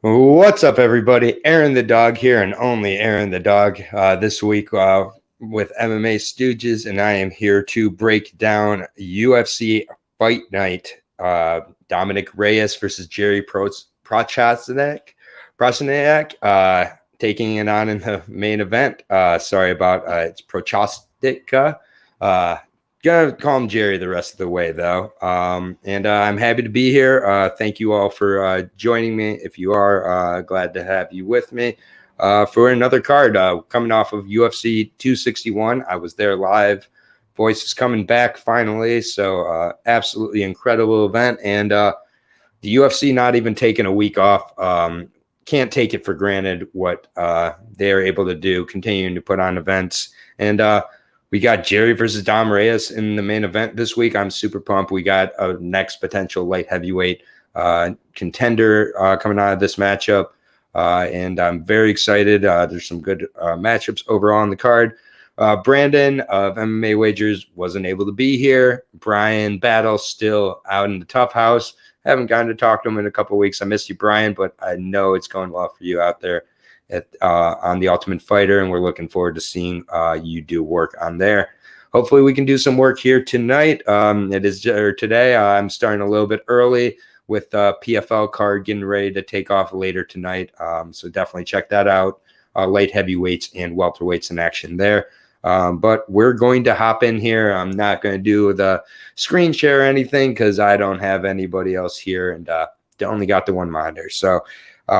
What's up, everybody? Aaron the Dog here, and only Aaron the Dog this week with MMA Stooges, and I am here to break down UFC Fight Night. Dominick Reyes versus Jiri Prochazka, taking it on in the main event. Sorry about it's Prochazka. Gonna call him Jerry the rest of the way, though. And I'm happy to be here. Thank you all for joining me. If you are, glad to have you with me for another card. Coming off of UFC 261, I was there live. Voice is coming back finally, so absolutely incredible event. And the UFC not even taking a week off. Can't take it for granted what they are able to do, continuing to put on events. And we got Jiri versus Dom Reyes in the main event this week. I'm super pumped. We got a next potential light heavyweight contender coming out of this matchup, and I'm very excited. There's some good matchups overall on the card. Brandon of MMA Wagers wasn't able to be here. Brian Battle still out in the tough house. Haven't gotten to talk to him in a couple of weeks. I missed you, Brian, but I know it's going well for you out there on the Ultimate Fighter, and we're looking forward to seeing you do work on there. Hopefully we can do some work here tonight. Today. I'm starting a little bit early with PFL card getting ready to take off later tonight. So definitely check that out. Light heavyweights and welterweights in action there. But we're going to hop in here. I'm not going to do the screen share or anything because I don't have anybody else here, and only got the one monitor. So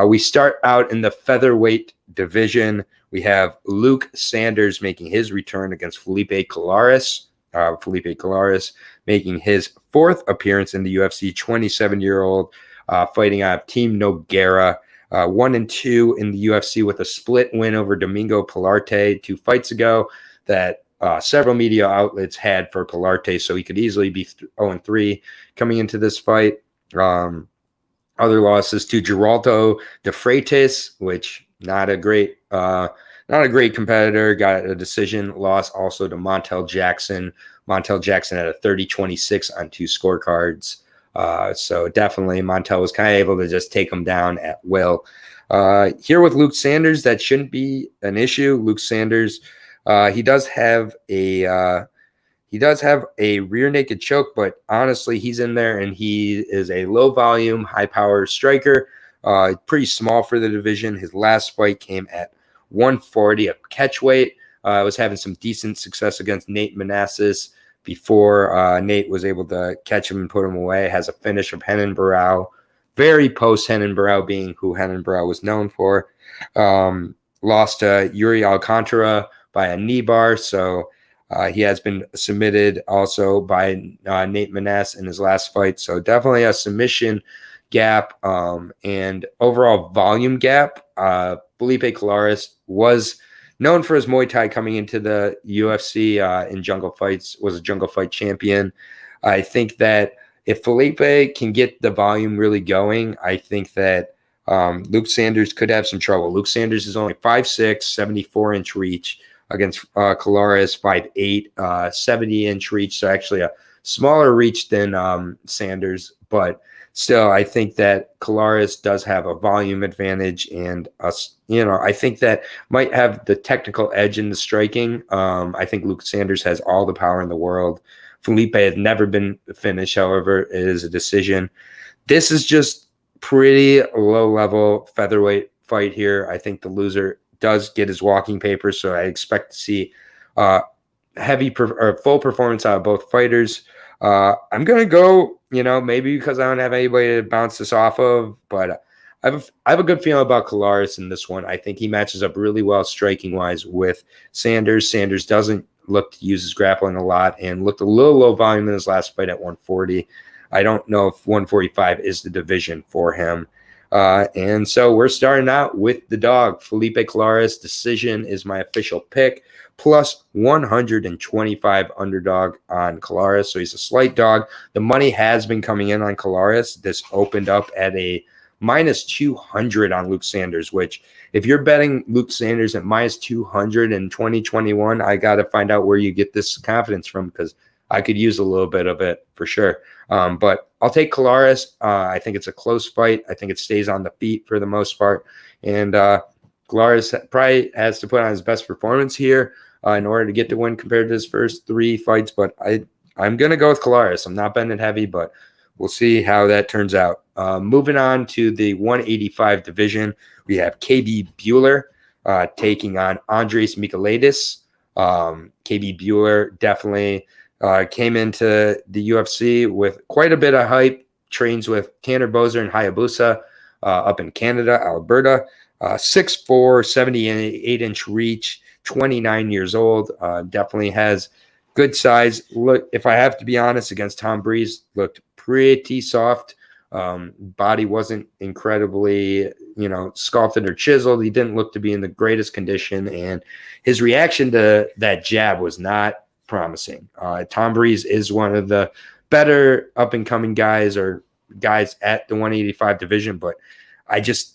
we start out in the featherweight division. We have Luke Sanders making his return against Felipe Colares. Felipe Colares making his fourth appearance in the UFC, 27-year-old, fighting out of Team Nogueira. 1-2 in the UFC with a split win over Domingo Pilarte 2 fights ago that several media outlets had for Pilarte, so he could easily be 0-3 coming into this fight. Other losses to Geraldo de Freitas, which not a great competitor. Got a decision loss also to Montel Jackson. Montel Jackson had a 30-26 on 2 scorecards. So definitely Montel was kind of able to just take him down at will. Here with Luke Sanders, that shouldn't be an issue. Luke Sanders, he does have a rear naked choke, but honestly, he's in there and he is a low volume, high power striker. Pretty small for the division. His last fight came at 140, a catch weight. Was having some decent success against Nate Manassis before Nate was able to catch him and put him away. Has a finish of Renan Barão, very post Renan Barão being who Renan Barão was known for. Lost to Yuri Alcantara by a knee bar, so he has been submitted also by Nate Manassis in his last fight. So definitely a submission gap and overall volume gap. Felipe Colares was known for his Muay Thai coming into the UFC in Jungle Fights, was a Jungle Fight champion. I think that if Felipe can get the volume really going, I think that Luke Sanders could have some trouble. Luke Sanders is only 5'6", 74-inch reach against Colares, 5'8", 70-inch reach. So actually a smaller reach than Sanders, but still, I think that Colares does have a volume advantage, and I think that might have the technical edge in the striking. I think Luke Sanders has all the power in the world. Felipe has never been finished, however, it is a decision. This is just pretty low-level featherweight fight here. I think the loser does get his walking papers, so I expect to see full performance out of both fighters. I'm going to go, maybe because I don't have anybody to bounce this off of, but I have a good feeling about Colares in this one. I think he matches up really well striking-wise with Sanders. Sanders doesn't look to use his grappling a lot and looked a little low volume in his last fight at 140. I don't know if 145 is the division for him. And so we're starting out with the dog. Felipe Colares. Decision is my official pick, plus 125 underdog on Colares. So he's a slight dog. The money has been coming in on Colares. This opened up at a minus 200 on Luke Sanders, which if you're betting Luke Sanders at minus 200 in 2021, I got to find out where you get this confidence from, because I could use a little bit of it for sure. But I'll take Kolaris. I think it's a close fight. I think it stays on the feet for the most part. And Kolaris probably has to put on his best performance here in order to get the win compared to his first 3 fights. But I'm going to go with Kolaris. I'm not betting it heavy, but we'll see how that turns out. Moving on to the 185 division, we have KB Bueller taking on Andres Michailidis. KB Bueller definitely came into the UFC with quite a bit of hype, trains with Tanner Boser and Hayabusa up in Canada, Alberta. 6'4", 78-inch reach, 29 years old. Definitely has good size. Look, if I have to be honest, against Tom Breeze, looked pretty soft. Body wasn't incredibly, sculpted or chiseled. He didn't look to be in the greatest condition, and his reaction to that jab was not promising. Tom Breeze is one of the better up-and-coming guys or guys at the 185 division, but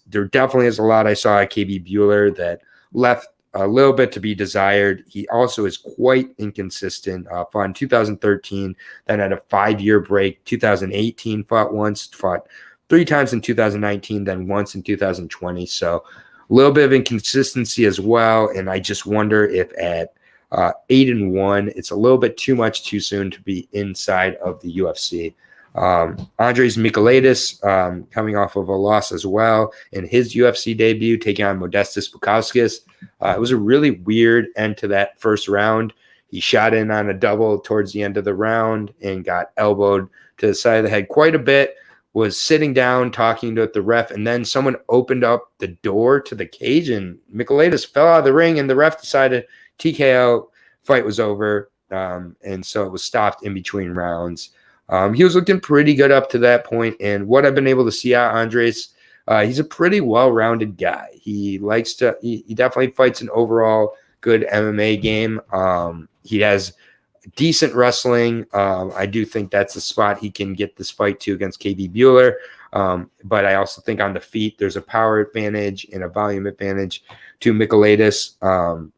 there definitely is a lot I saw at KB Bueller that left a little bit to be desired. He also is quite inconsistent. Fought in 2013, then had a 5-year break. 2018 fought once, fought 3 times in 2019, then once in 2020. So a little bit of inconsistency as well. And I just wonder if at 8-1, it's a little bit too much too soon to be inside of the UFC. Andres Michailidis coming off of a loss as well in his UFC debut, taking on Modestas Bukauskas. It was a really weird end to that first round. He shot in on a double towards the end of the round and got elbowed to the side of the head quite a bit, was sitting down talking to the ref, and then someone opened up the door to the cage and Michailidis fell out of the ring and the ref decided TKO, fight was over, and so it was stopped in between rounds. He was looking pretty good up to that point, and what I've been able to see out of Andres, he's a pretty well-rounded guy. He definitely fights an overall good MMA game. He has decent wrestling. I do think that's the spot he can get this fight to against KB Bueller. But I also think on the feet, there's a power advantage and a volume advantage to Michailidis.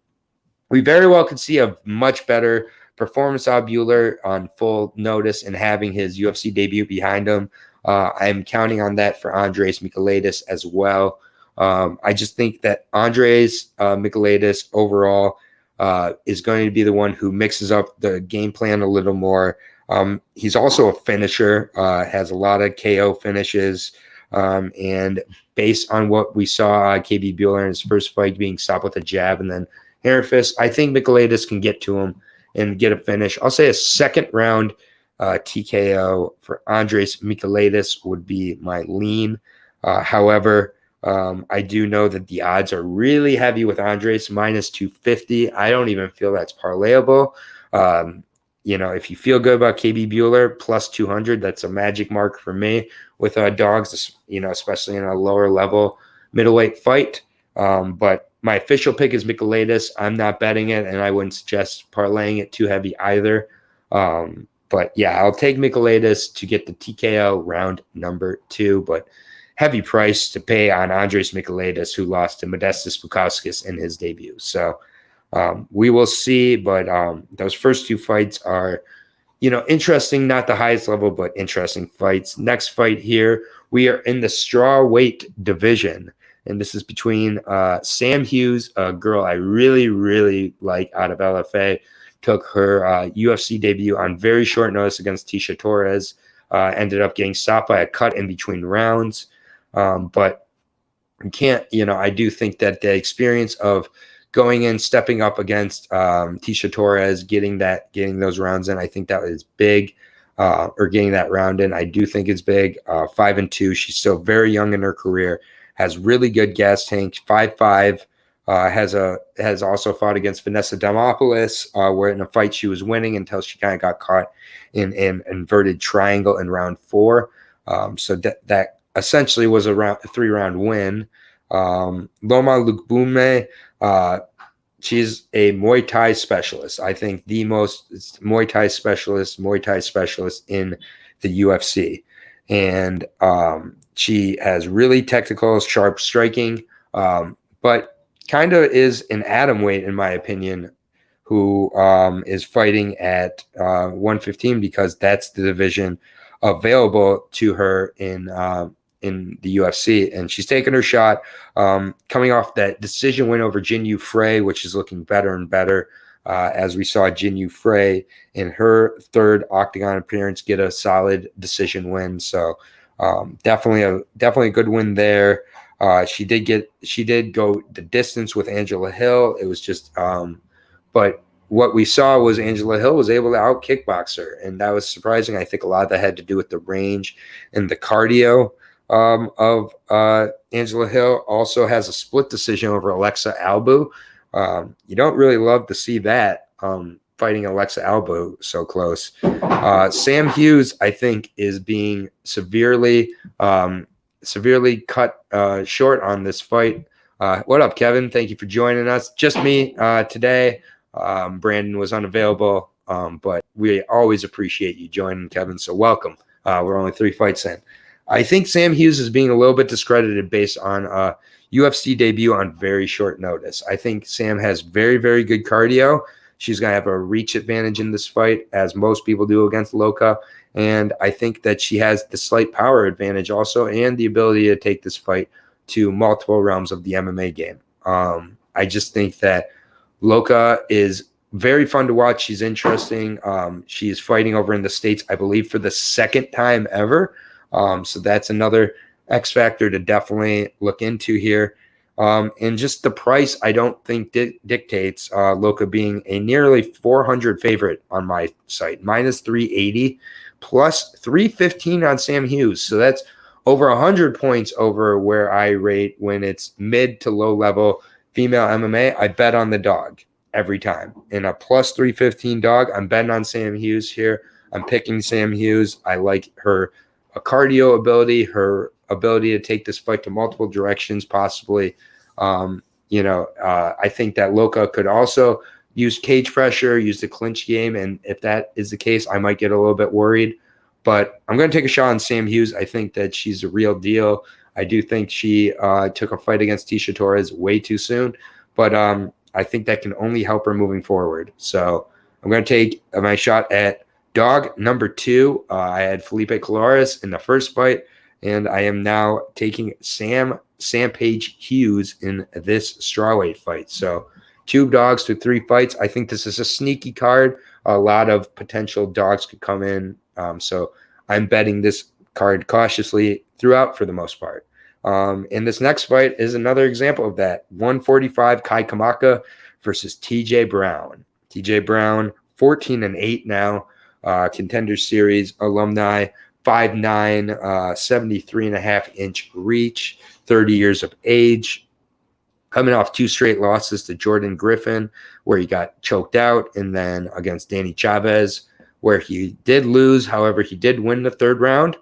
We very well could see a much better performance of Bueller on full notice and having his UFC debut behind him. I'm counting on that for Andres Michailidis as well. I just think that Andres Michailidis overall is going to be the one who mixes up the game plan a little more. He's also a finisher, has a lot of KO finishes, and based on what we saw KB Bueller in his first fight being stopped with a jab and then hair fist, I think Michailidis can get to him and get a finish. I'll say a second round TKO for Andres Michailidis would be my lean. However, I do know that the odds are really heavy with Andres, minus 250. I don't even feel that's parlayable. If you feel good about KB Bueller, plus 200, that's a magic mark for me with dogs, especially in a lower level middleweight fight. But my official pick is Michailidis. I'm not betting it, and I wouldn't suggest parlaying it too heavy either. But yeah, I'll take Michailidis to get the TKO round number 2, but heavy price to pay on Andres Michailidis, who lost to Modestas Bukauskas in his debut. So we will see, but those first 2 fights are, interesting, not the highest level, but interesting fights. Next fight here, we are in the strawweight division. And this is between Sam Hughes, a girl I really, really like out of LFA. Took her UFC debut on very short notice against Tisha Torres. Ended up getting stopped by a cut in between rounds. But you can't, I do think that the experience of going in, stepping up against Tisha Torres, getting those rounds in, I think that is big. Or getting that round in, I do think it's big. 5-2. She's still very young in her career. Has really good gas tank, 5'5", has also fought against Vanessa Demopoulos, where in a fight she was winning until she kind of got caught in an inverted triangle in round 4. So that essentially was a 3-round win. Loma Lukbume, she's a Muay Thai specialist. I think the most Muay Thai specialist in the UFC. And she has really technical, sharp striking, but kind of is an atom weight, in my opinion, who is fighting at 115 because that's the division available to her in the UFC, and she's taking her shot, coming off that decision win over Jin Yu Frey, which is looking better and better. As we saw Jin Yu Frey in her third octagon appearance get a solid decision win. So definitely a good win there. She did go the distance with Angela Hill. It was just but what we saw was Angela Hill was able to out kickbox her, and that was surprising. I think a lot of that had to do with the range and the cardio of Angela Hill. Also has a split decision over Alexa Albu. You don't really love to see that, fighting Alexa Albu so close. Sam Hughes, I think, is being severely cut short on this fight. What up, Kevin? Thank you for joining us. Just me today. Brandon was unavailable, but we always appreciate you joining, Kevin. So welcome. We're only 3 fights in. I think Sam Hughes is being a little bit discredited based on UFC debut on very short notice. I think Sam has very, very good cardio. She's going to have a reach advantage in this fight, as most people do against Loka. And I think that she has the slight power advantage also, and the ability to take this fight to multiple realms of the MMA game. I just think that Loka is very fun to watch. She's interesting. She is fighting over in the States, I believe, for the second time ever. So that's another X factor to definitely look into here. And just the price, I don't think dictates Loka being a nearly 400 favorite on my site, minus 380, plus 315 on Sam Hughes. So that's over 100 points over where I rate when it's mid to low level female MMA. I bet on the dog every time. In a plus 315 dog, I'm betting on Sam Hughes here. I'm picking Sam Hughes. I like her cardio ability, her ability to take this fight to multiple directions, possibly. I think that Loka could also use cage pressure, use the clinch game, and if that is the case, I might get a little bit worried. But I'm going to take a shot on Sam Hughes. I think that she's a real deal. I do think she took a fight against Tisha Torres way too soon, but I think that can only help her moving forward. So I'm going to take my shot at dog number 2. I had Felipe Colares in the first fight, and I am now taking Sam Page Hughes in this strawweight fight. So 2 dogs to 3 fights. I think this is a sneaky card. A lot of potential dogs could come in. So I'm betting this card cautiously throughout for the most part. And this next fight is another example of that. 145 Kai Kamaka versus TJ Brown. TJ Brown, 14-8 now. Contenders Series alumni, 5'9", 73.5-inch reach, 30 years of age. Coming off 2 straight losses to Jordan Griffin, where he got choked out, and then against Danny Chavez, where he did lose. However, he did win the 3rd round.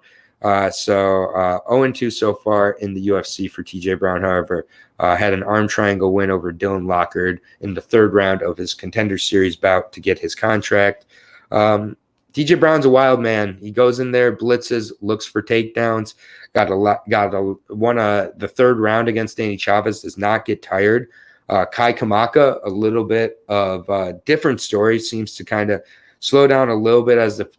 So 0-2 so far in the UFC for TJ Brown. However, had an arm triangle win over Dylan Lockard in the 3rd round of his Contender Series bout to get his contract. TJ Brown's a wild man. He goes in there, blitzes, looks for takedowns. Won the 3rd round against Danny Chavez. Does not get tired. Kai Kamaka, a little bit of a different story. Seems to kind of slow down a little bit as the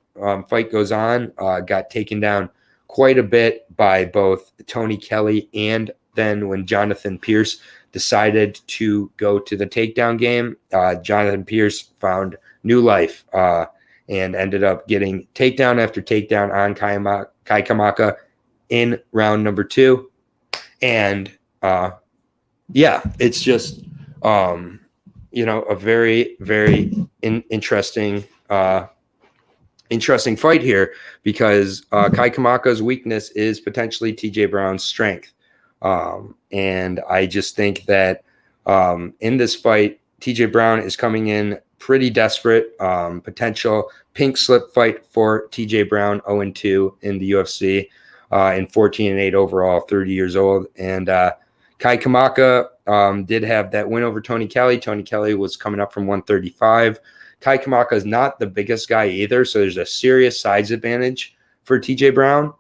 fight goes on. Got taken down quite a bit by both Tony Kelly, and then when Jonathan Pierce decided to go to the takedown game, Jonathan Pierce found new life and ended up getting takedown after takedown on Kai Kamaka in round number 2. And it's just a very, very interesting fight here, because Kai Kamaka's weakness is potentially TJ Brown's strength. And I just think that in this fight, TJ Brown is coming in pretty desperate. Potential pink slip fight for TJ Brown, 0-2 in the UFC, and 14-8 overall, 30 years old. And Kai Kamaka did have that win over Tony Kelly. Tony Kelly was coming up from 135. Kai Kamaka is not the biggest guy either, so there's a serious size advantage for TJ Brown.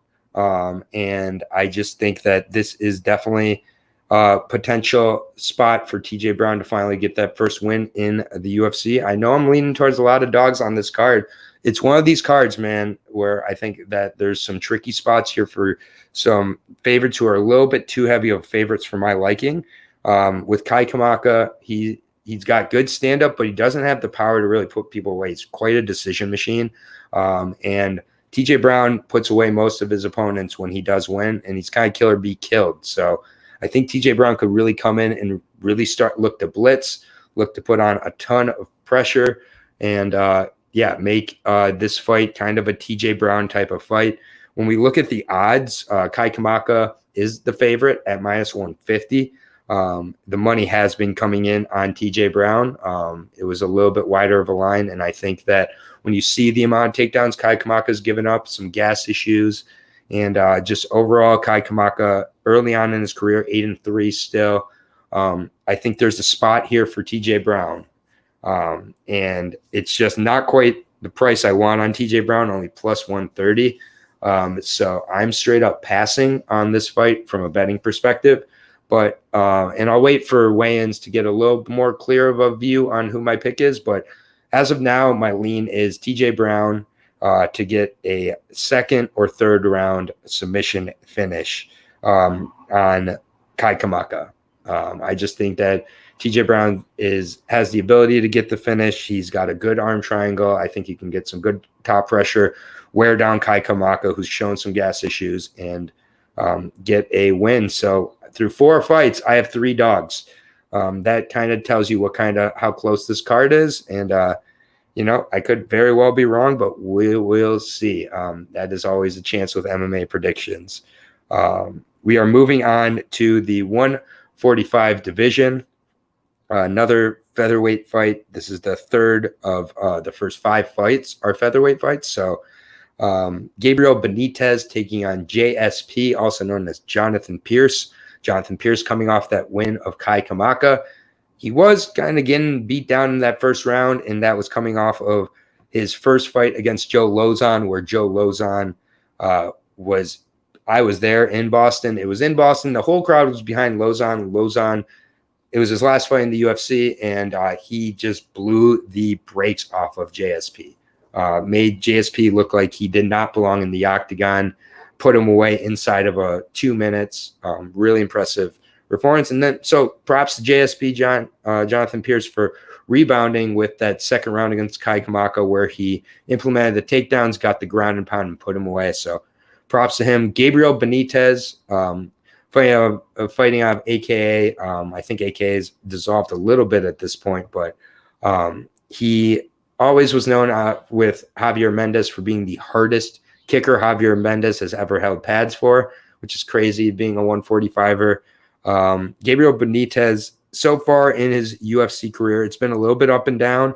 And I just think that this is definitely potential spot for TJ Brown to finally get that first win in the UFC. I know I'm leaning towards a lot of dogs on this card. It's one of these cards, man, where I think that there's some tricky spots here for some favorites who are a little bit too heavy of favorites for my liking. With Kai Kamaka, he's got good stand-up, but he doesn't have the power to really put people away. He's quite a decision machine. And TJ Brown puts away most of his opponents when he does win, and he's kind of kill or be killed. So I think TJ Brown could really come in and really look to blitz, look to put on a ton of pressure, and make this fight kind of a TJ Brown type of fight. When we look at the odds, Kai Kamaka is the favorite at -150. The money has been coming in on TJ Brown. It was a little bit wider of a line, and I think that when you see the amount of takedowns Kai Kamaka's given up, some gas issues, and just overall Kai Kamaka early on in his career, 8-3 still. I think there's a spot here for TJ Brown. And it's just not quite the price I want on TJ Brown, only +130. So I'm straight up passing on this fight from a betting perspective. But and I'll wait for weigh-ins to get a little more clear of a view on who my pick is. But as of now, my lean is TJ Brown to get a second or third round submission finish on Kai Kamaka. I just think that TJ Brown has the ability to get the finish. He's got a good arm triangle. I think he can get some good top pressure, wear down Kai Kamaka, who's shown some gas issues, and get a win. So through 4 fights, I have 3 dogs. That kind of tells you how close this card is. And, I could very well be wrong, but we'll see. That is always a chance with MMA predictions. We are moving on to the 145 division. Another featherweight fight. This is the third of the first 5 fights are featherweight fights. So Gabriel Benitez taking on JSP, also known as Jonathan Pierce. Jonathan Pierce coming off that win of Kai Kamaka. He was kind of getting beat down in that first round, and that was coming off of his first fight against Joe Lozon, where Joe Lozon I was there in Boston. It was in Boston. The whole crowd was behind Lozon. Lozon, it was his last fight in the UFC, and he just blew the brakes off of JSP. Made JSP look like he did not belong in the octagon, put him away inside of 2 minutes. Really impressive performance. And then, so props to JSP, Jonathan Pierce, for rebounding with that second round against Kai Kamaka, where he implemented the takedowns, got the ground and pound, and put him away. So props to him. Gabriel Benitez, fighting out of AKA. I think AKA is dissolved a little bit at this point, but he always was known with Javier Mendez for being the hardest kicker Javier Mendez has ever held pads for, which is crazy, being a 145er. Gabriel Benitez, so far in his UFC career, it's been a little bit up and down.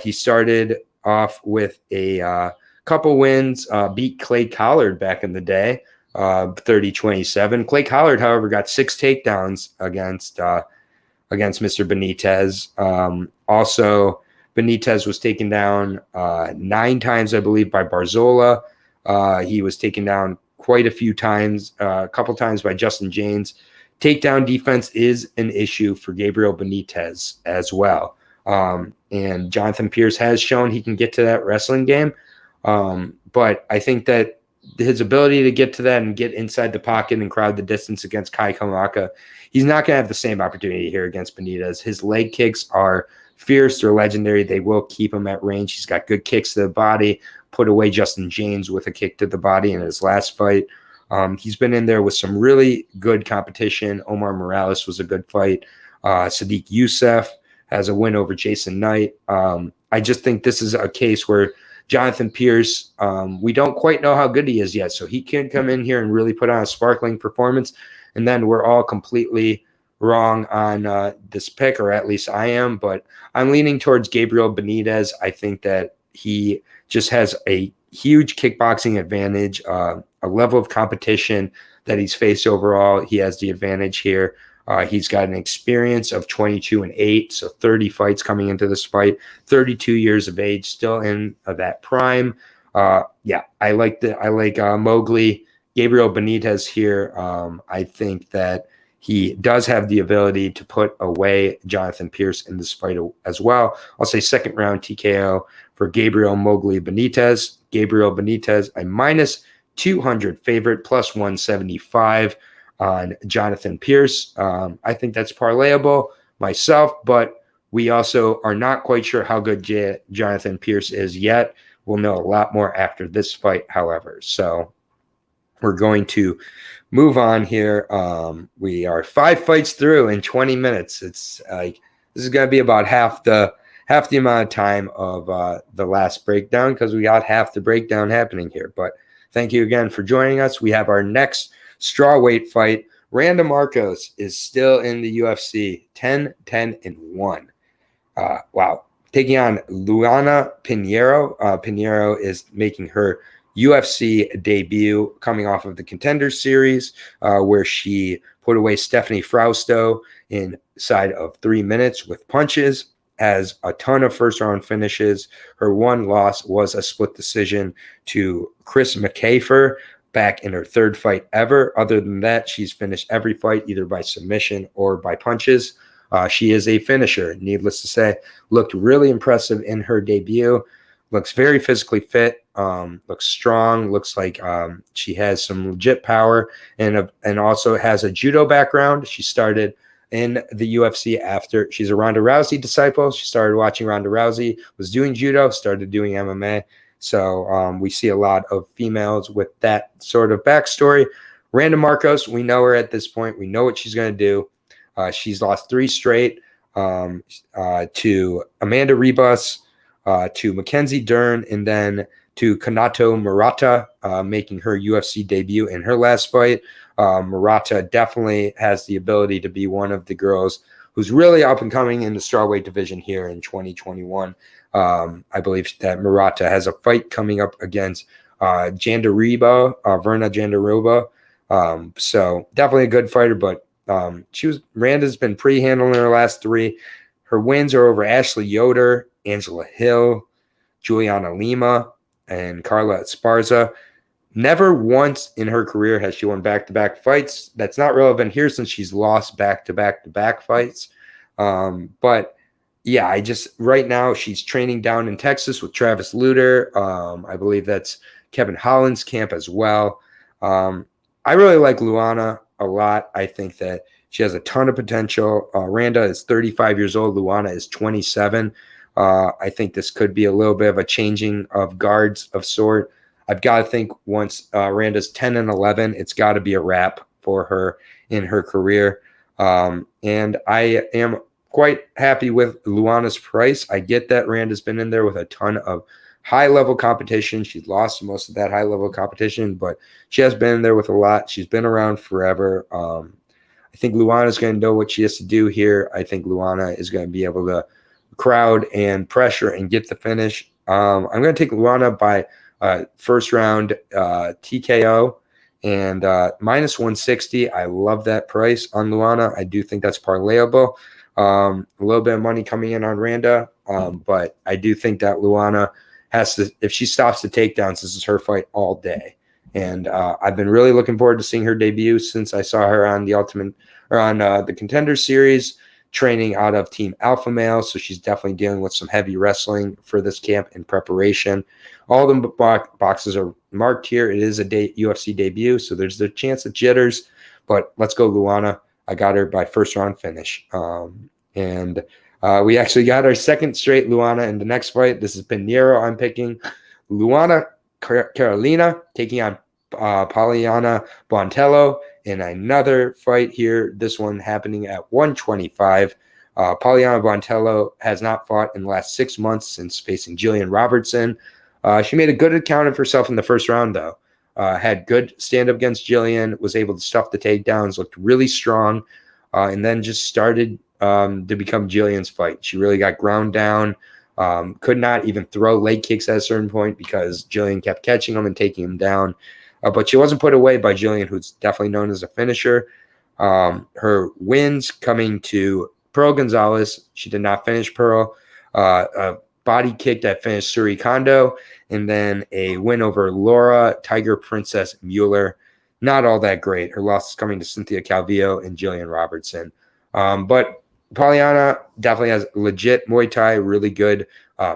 He started off with a couple wins, beat Clay Collard back in the day, 30-27. Clay Collard, however, got 6 takedowns against Mr. Benitez. Also, Benitez was taken down 9 times, I believe, by Barzola. He was taken down quite a few times, a couple times by Justin James. Takedown defense is an issue for Gabriel Benitez as well. And Jonathan Pierce has shown he can get to that wrestling game. But I think that his ability to get to that and get inside the pocket and crowd the distance against Kai Kamaka, he's not going to have the same opportunity here against Benitez. His leg kicks are fierce. They're legendary. They will keep him at range. He's got good kicks to the body, put away Justin James with a kick to the body in his last fight. He's been in there with some really good competition. Omar Morales was a good fight. Sadiq Youssef has a win over Jason Knight. I just think this is a case where Jonathan Pierce, we don't quite know how good he is yet, so he can come in here and really put on a sparkling performance, and then we're all completely wrong on this pick, or at least I am, but I'm leaning towards Gabriel Benitez. I think that he just has a huge kickboxing advantage, a level of competition that he's faced overall. He has the advantage here. He's got an experience of 22-8, so 30 fights coming into this fight, 32 years of age, still in that prime. I like Mowgli, Gabriel Benitez here. I think that he does have the ability to put away Jonathan Pierce in this fight as well. I'll say second round TKO for Gabriel Mowgli Benitez. Gabriel Benitez, a minus 200 favorite, plus 175 on Jonathan Pierce. I think that's parlayable myself, but we also are not quite sure how good Jonathan Pierce is yet. We'll know a lot more after this fight, however. So we're going to move on here. We are 5 fights through in 20 minutes. It's like this is going to be about half the amount of time of the last breakdown, because we got half the breakdown happening here. But thank you again for joining us. We have our next strawweight fight. Randa Marcos is still in the UFC, 10-10-1. Wow. Taking on Luana Pinheiro. Pinheiro is making her UFC debut coming off of the Contenders series, where she put away Stephanie Frausto inside of 3 minutes with punches, has a ton of first-round finishes. Her one loss was a split decision to Chris McCafer back in her 3rd fight ever. Other than that, she's finished every fight either by submission or by punches. She is a finisher, needless to say. Looked really impressive in her debut. Looks very physically fit. Looks strong. Looks like she has some legit power, and also has a judo background. She started in the UFC after she's a Ronda Rousey disciple. She started watching Ronda Rousey, was doing judo, started doing MMA. So we see a lot of females with that sort of backstory. Randa Marcos, we know her at this point. We know what she's going to do. She's lost 3 straight to Amanda Ribas, to Mackenzie Dern, and then to Kanato Murata, making her UFC debut in her last fight. Murata definitely has the ability to be one of the girls who's really up and coming in the strawweight division here in 2021. I believe that Murata has a fight coming up against Verna Jandaroba. So definitely a good fighter, but Randa's been pre-handling her last 3. Her wins are over Ashley Yoder, Angela Hill, Juliana Lima, and Carla Esparza. Never once in her career has she won back-to-back fights. That's not relevant here since she's lost back-to-back fights. But yeah, right now she's training down in Texas with Travis Lutter. I believe that's Kevin Holland's camp as well. I really like Luana a lot. I think that she has a ton of potential. Randa is 35 years old. Luana is 27. I think this could be a little bit of a changing of guards of sort. I've got to think once Randa's 10-11, it's got to be a wrap for her in her career. And I am quite happy with Luana's price. I get that Randa's been in there with a ton of high-level competition. She's lost most of that high-level competition, but she has been in there with a lot. She's been around forever. I think Luana's going to know what she has to do here. I think Luana is going to be able to crowd and pressure and get the finish. I'm going to take Luana by first round TKO and minus 160. I love that price on Luana. I do think that's parlayable. A little bit of money coming in on Randa, but I do think that Luana has to, if she stops the takedowns, this is her fight all day. And I've been really looking forward to seeing her debut since I saw her on the Contenders series, training out of Team Alpha Male. So she's definitely dealing with some heavy wrestling for this camp in preparation. All the boxes are marked here. It is a UFC debut, so there's the chance of jitters. But let's go, Luana. I got her by first round finish. We actually got our second straight Luana in the next fight. This is Pinheiro. I'm picking Luana Carolina taking on Poliana Bontello in another fight here. This one happening at 125. Poliana Bontello has not fought in the last 6 months since facing Jillian Robertson. She made a good account of herself in the first round, though. Had good stand-up against Jillian, was able to stuff the takedowns, looked really strong, and then just started to become Jillian's fight. She really got ground down, could not even throw leg kicks at a certain point because Jillian kept catching them and taking them down. But she wasn't put away by Jillian, who's definitely known as a finisher. Her wins coming to Pearl Gonzalez. She did not finish Pearl. A body kick that finished Suri Kondo, and then a win over Laura Tiger Princess Mueller. not all that great. Her loss is coming to Cynthia Calvillo and Jillian Robertson. But Polyana definitely has legit Muay Thai, really good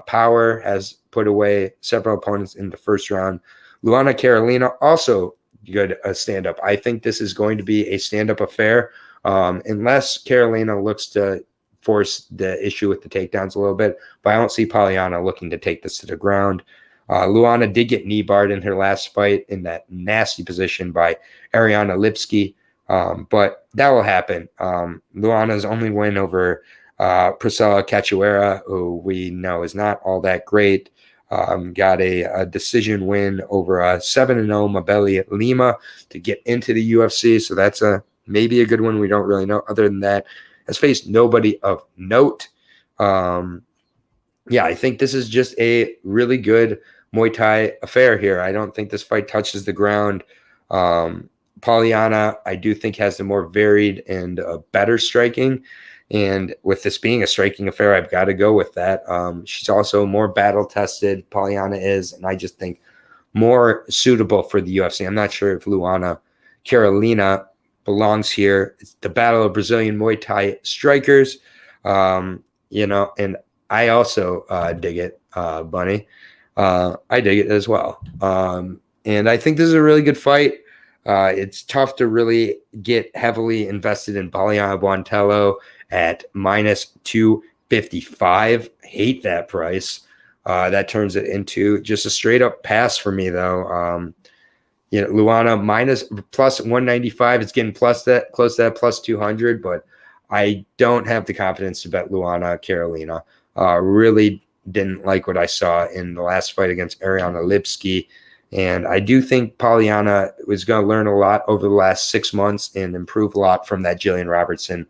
power, has put away several opponents in the first round. Luana Carolina, also good stand-up. I think this is going to be a stand-up affair, unless Carolina looks to force the issue with the takedowns a little bit, but I don't see Polyana looking to take this to the ground. Luana did get knee barred in her last fight in that nasty position by Ariana Lipski, but that will happen. Luana's only win over Priscilla Cachoeira, who we know is not all that great, got a decision win over a 7-0 Mabeli Lima to get into the UFC, so that's maybe a good one. We don't really know. Other than that, has faced nobody of note. Yeah, I think this is just a really good Muay Thai affair here. I don't think this fight touches the ground. Polyana, I do think, has the more varied and better striking. And with this being a striking affair, I've got to go with that. She's also more battle-tested, Polyana is, and I just think more suitable for the UFC. I'm not sure if Luana Carolina belongs here. It's the battle of Brazilian Muay Thai strikers, and I also dig it, Bunny. I dig it as well. And I think this is a really good fight. It's tough to really get heavily invested in Polyana Botelho at minus 255. Hate that price. That turns it into just a straight up pass for me, though. Luana plus 195. It's getting close to that plus 200, but I don't have the confidence to bet Luana Carolina. Really didn't like what I saw in the last fight against Ariana Lipski. And I do think Polyana was going to learn a lot over the last 6 months and improve a lot from that Jillian Robertson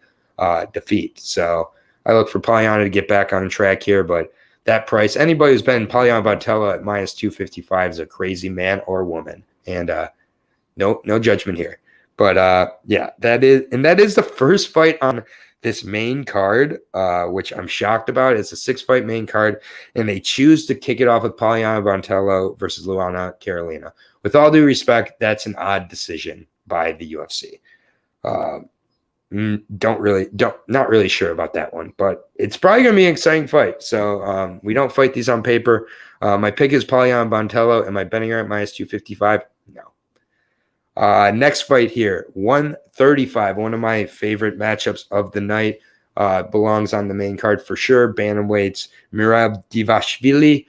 defeat. So I look for Polyana to get back on track here, but that price, anybody who's been Polyana Botelho at minus 255 is a crazy man or woman. And no judgment here. But yeah, that is the first fight on this main card, which I'm shocked about. It's a 6-fight main card, and they choose to kick it off with Polyana Botelho versus Luana Carolina. With all due respect, that's an odd decision by the UFC. Not really sure about that one, but it's probably going to be an exciting fight. So we don't fight these on paper. My pick is Polyana Botelho. Am I betting her at minus 255? No. Next fight here, 135, one of my favorite matchups of the night, belongs on the main card for sure. Bantamweights Merab Dvalishvili,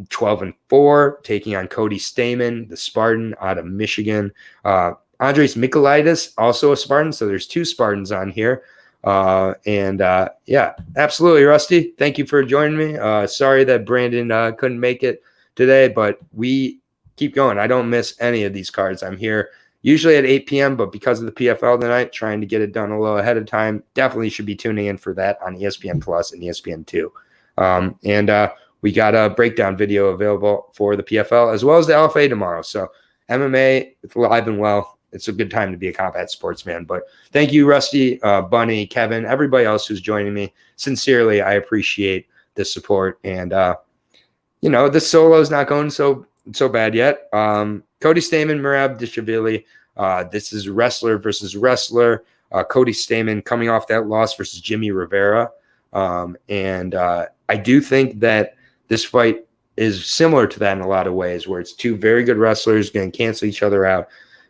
12-4, taking on Cody Stamann, the Spartan out of Michigan. Andres Michailidis, also a Spartan, so there's 2 Spartans on here. Yeah, absolutely, Rusty. Thank you for joining me. Sorry that Brandon couldn't make it today, but we keep going. I don't miss any of these cards. I'm here usually at 8 p.m., but because of the PFL tonight, trying to get it done a little ahead of time, definitely should be tuning in for that on ESPN Plus and ESPN2. We got a breakdown video available for the PFL as well as the LFA tomorrow. So MMA, it's alive and well. It's a good time to be a combat sportsman. But thank you, Rusty, Bunny, Kevin, everybody else who's joining me. Sincerely, I appreciate the support. And, this solo is not going so bad yet. Cody Stamann, Merab Dvalishvili. This is wrestler versus wrestler. Cody Stamann coming off that loss versus Jimmy Rivera. I do think that this fight is similar to that in a lot of ways, where it's 2 very good wrestlers going to cancel each other out.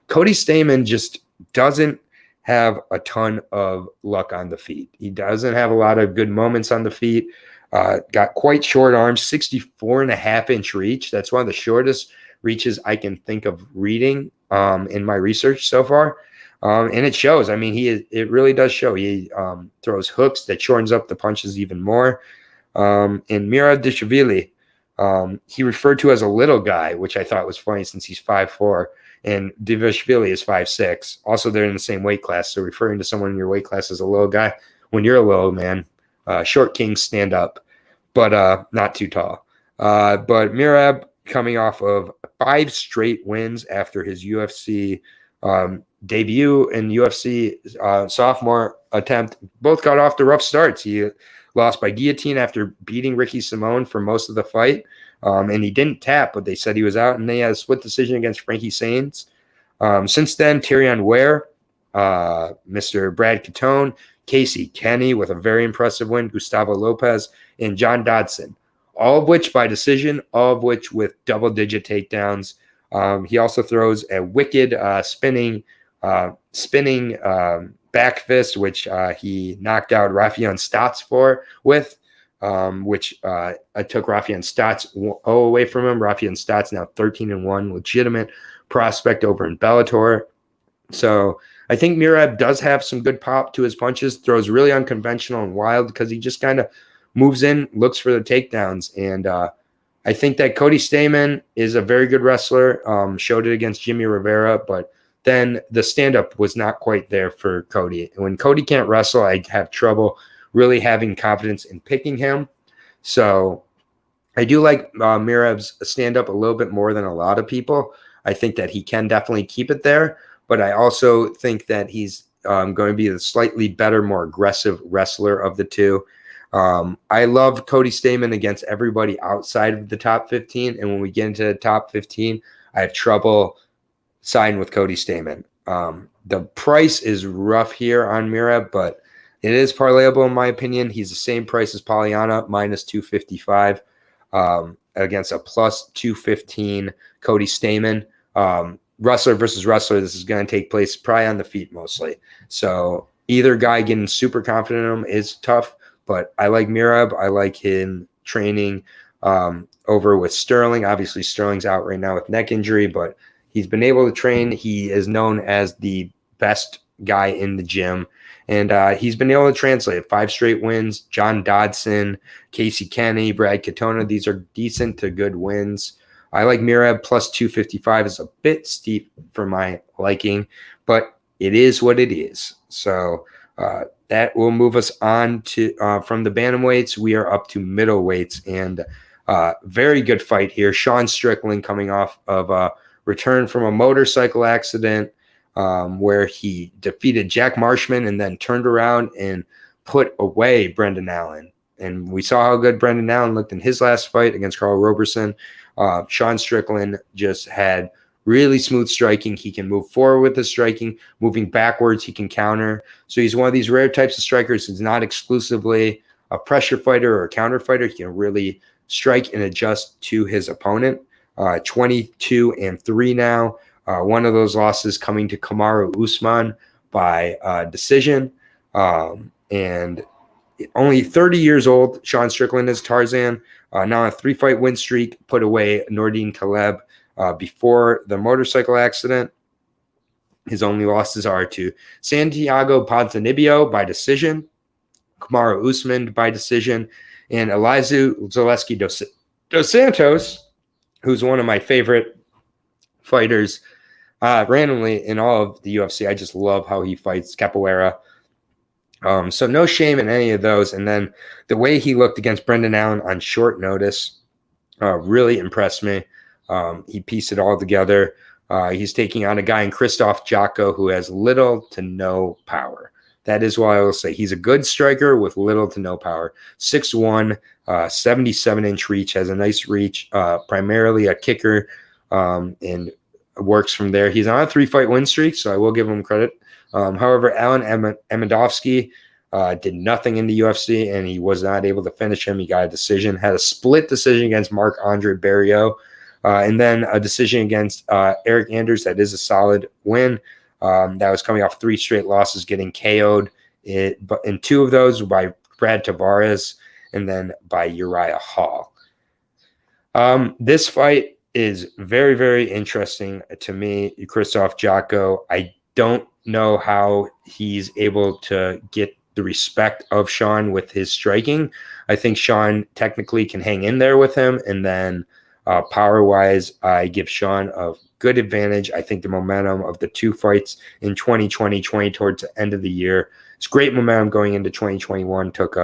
Cody Stamann just doesn't have a ton of luck on the feet. He doesn't have a lot of good moments on the feet. Got quite short arms, 64.5-inch reach. That's one of the shortest reaches I can think of reading in my research so far. And it shows. I mean, it really does show. He throws hooks that shortens up the punches even more. And Merab Dvalishvili, he referred to as a little guy, which I thought was funny since he's 5'4", and Dvalishvili is 5'6". Also, they're in the same weight class, so referring to someone in your weight class as a little guy, when you're a little man, short kings stand up, but not too tall. But Merab coming off of 5 straight wins after his UFC debut and UFC sophomore attempt, both got off to rough starts. He lost by guillotine after beating Ricky Simone for most of the fight. And he didn't tap, but they said he was out. And they had a split decision against Frankie Saenz. Since then, Tyrion Ware, Mr. Brad Catone, Casey Kenny with a very impressive win, Gustavo Lopez, and John Dodson, all of which by decision, all of which with double-digit takedowns. He also throws a wicked spinning back fist, which he knocked out Rafion Stotts with, which I took Rafion Stotts away from him. Rafion Stotts now 13-1, legitimate prospect over in Bellator. So I think Merab does have some good pop to his punches, throws really unconventional and wild because he just kind of moves in, looks for the takedowns. And I think that Cody Stamann is a very good wrestler, showed it against Jimmy Rivera, but then the stand-up was not quite there for Cody. And when Cody can't wrestle, I have trouble really having confidence in picking him. So I do like Merab's stand-up a little bit more than a lot of people. I think that he can definitely keep it there, but I also think that he's going to be the slightly better, more aggressive wrestler of the two. I love Cody Stamann against everybody outside of the top 15, and when we get into the top 15, I have trouble siding with Cody Stamann. The price is rough here on Merab, but it is parlayable in my opinion. He's the same price as Polyana, minus 255, against a plus 215 Cody Stamann. Wrestler versus wrestler, this is going to take place probably on the feet mostly. So either guy getting super confident in him is tough, but I like Merab. I like him training over with Sterling. Obviously, Sterling's out right now with neck injury, but he's been able to train. He is known as the best guy in the gym, and he's been able to translate 5 straight wins. John Dodson, Casey Kenny, Brad Katona, these are decent to good wins. I like Merab plus 255 is a bit steep for my liking, but it is what it is. So that will move us on to from the bantamweights. We are up to middleweights, and very good fight here. Sean Strickland coming off of a return from a motorcycle accident where he defeated Jack Marshman and then turned around and put away Brendan Allen. And we saw how good Brendan Allen looked in his last fight against Carl Roberson. Sean Strickland just had really smooth striking. He can move forward with the striking. Moving backwards, he can counter. So he's one of these rare types of strikers who's not exclusively a pressure fighter or a counter fighter. He can really strike and adjust to his opponent. 22-3 now. One of those losses coming to Kamaru Usman by decision. And only 30 years old, Sean Strickland is Tarzan. Now on a 3-fight win streak, put away Nordine Taleb before the motorcycle accident. His only losses are to Santiago Ponzinibbio by decision, Kamaru Usman by decision, and Elizeu Zaleski dos Santos, who's one of my favorite fighters randomly in all of the UFC. I just love how he fights capoeira. So no shame in any of those. And then the way he looked against Brendan Allen on short notice really impressed me. He pieced it all together. He's taking on a guy in Krzysztof Jotko who has little to no power. That is why I will say he's a good striker with little to no power. 6'1", 77-inch reach, has a nice reach, primarily a kicker, and works from there. He's on a 3-fight win streak, so I will give him credit. However, Alan Amedovski did nothing in the UFC, and he was not able to finish him. He got a decision, had a split decision against Marc-Andre Barriault, and then a decision against Eric Anders. That is a solid win. That was coming off 3 straight losses, getting KO'd in 2 of those by Brad Tavares and then by Uriah Hall. This fight is very, very interesting to me. Krzysztof Jotko, I don't know how he's able to get the respect of Sean with his striking. I think Sean technically can hang in there with him, and then power-wise, I give Sean a good advantage. I think the momentum of the 2 fights in 2020 towards the end of the year, it's great momentum going into 2021. Took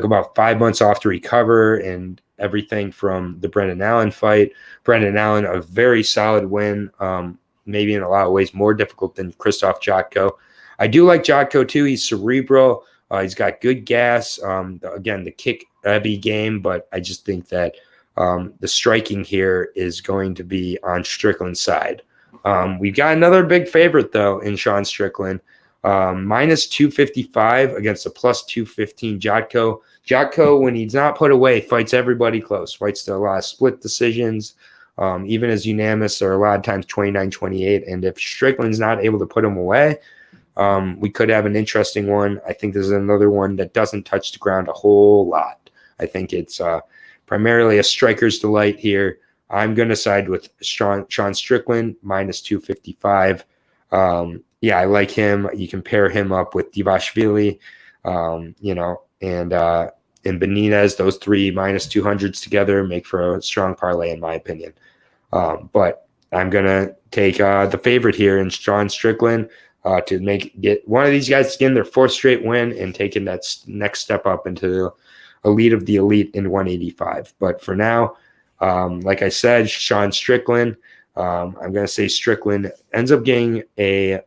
about 5 months off to recover and everything from the Brendan Allen fight. Brendan Allen, a very solid win, maybe in a lot of ways more difficult than Krzysztof Jotko. I do like Jotko too. He's cerebral. He's got good gas. Again, the kick-heavy game, but I just think that the striking here is going to be on Strickland's side. We've got another big favorite, though, in Sean Strickland. Minus 255 against a plus 215 Jotko. Jotko, when he's not put away, fights everybody close, fights to a lot of split decisions, even as unanimous, or a lot of times 29-28. And if Strickland's not able to put him away, we could have an interesting one. I think there's another one that doesn't touch the ground a whole lot. I think it's primarily a striker's delight here. I'm going to side with Sean Strickland, minus 255. Yeah, I like him. You can pair him up with Divashvili, and Benitez. Those three minus 200s together make for a strong parlay, in my opinion. But I'm going to take the favorite here in Sean Strickland to get one of these guys to get their fourth straight win and taking that next step up into the elite of the elite in 185. But for now, like I said, Sean Strickland, I'm going to say Strickland ends up getting he